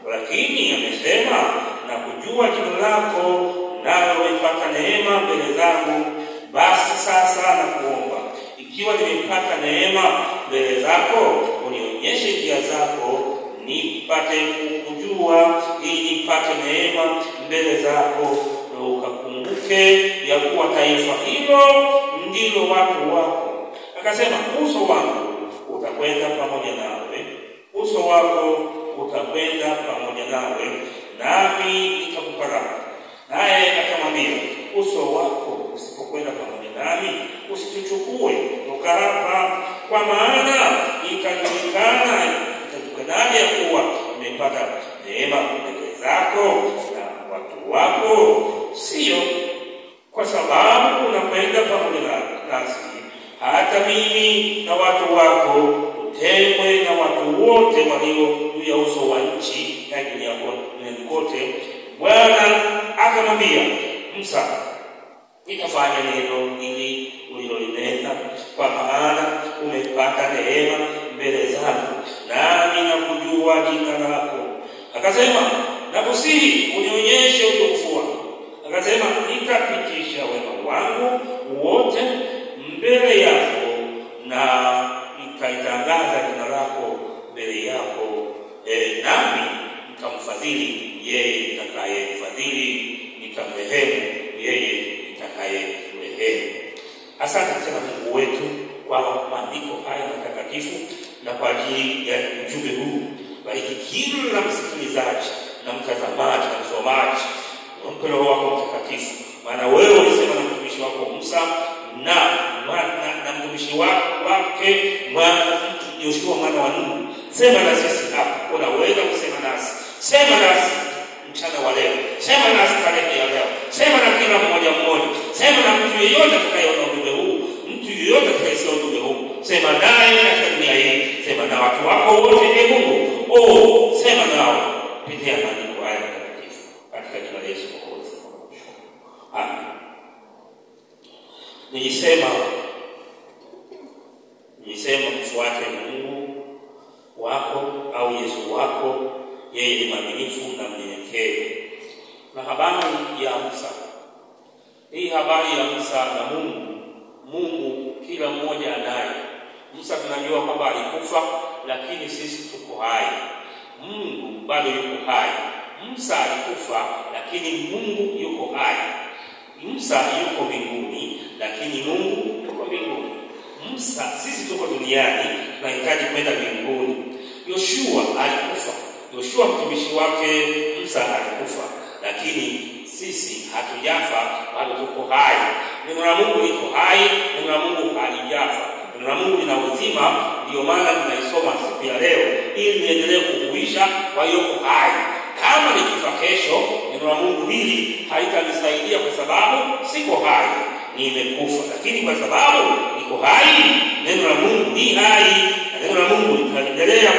Lakini amesema, na kujua jina lako, nawe umepata neema mbele zangu. Basi sasa nakuomba, ikiwa nimepata neema mbele zako, unionyeshe njia zako, nipate kukujua, ili nipate neema mbele zako. Na ukakumbuke ya kuwa taifa hilo ndilo watu wako. Akasema, uso wangu utakwenda pamoja nawe, uso wako utakwenda pamoja nawe, nami nitakupa raha. Naye akamwambia, uso wako usipokwenda pamoja nami, usituchukue toka hapa, kwa maana ikajulikanaje ya kuwa nimepata neema mbele zako na watu wako, sio kwa sababu unakwenda pamoja nasi, hata mimi na watu wako tutengwe na watu wote walio juu ya uso wa nchi na dunia kote. Bwana akamwambia Musa, nitafanya neno hili ulilolinena, kwa maana umepata neema mbele zangu, nami nakujua jina lako. Akasema, nakusihi unionyeshe utukufu wako. Akasema, nitapitisha wema wangu wote mbele yako, na nikaitangaza jina lako mbele yako, nami nitamfadhili yeye nitakayemfadhili, nitamrehemu yeye nitakayemrehemu. Asante sana Mungu wetu kwa maandiko haya matakatifu na kwa ajili ya ujumbe huu. Bariki kila msikilizaji na mtazamaji na msomaji, mpe Roho wako Mtakatifu, maana wewe ulisema na mtumishi wako Musa na mtumishi wake Yoshua mwana wa Nuni. Sema na sisi hapa, unaweza kusema nasi. Sema nasi mchana wa leo, sema nasi tarehe ya leo, sema na kila mmoja, sema na mtu yeyote atakayeona ujumbe huu, mtu yeyote atakayesikia ujumbe huu. Sema naye katika dunia hii, sema na watu wako wote, Mungu. Sema nao kupitia maandiko haya matakatifu, katika jina la Yesu Mwokozi. Amen. Nilisema mfuate Mungu wako au Yesu wako, yeye ni mwaminifu na mnyenyekevu. Na habari ya Musa, hii habari ya Musa na Mungu kila mmoja anaye. Musa tunajua kwamba alikufa, lakini sisi tuko hai. Mungu bado yuko hai. Musa alikufa, lakini Mungu yuko hai. Musa yuko mbinguni, lakini Mungu yuko mbinguni. Sisi tuko duniani, tunahitaji kwenda mbinguni. Yoshua alikufa. Yoshua mtumishi wake Musa alikufa, lakini sisi hatujafa, bado tuko hai. Neno la Mungu liko hai, neno la Mungu halijafa. Neno la Mungu lina uzima, ndio maana tunaisoma siku ya leo ili niendelee kuhuisha kwa hiyo hai. Kama nikifa kesho, neno la Mungu hili halitanisaidia kwa sababu siko hai, nimekufa. Lakini kwa sababu niko hai, neno la Mungu ni hai, na neno la Mungu litaendelea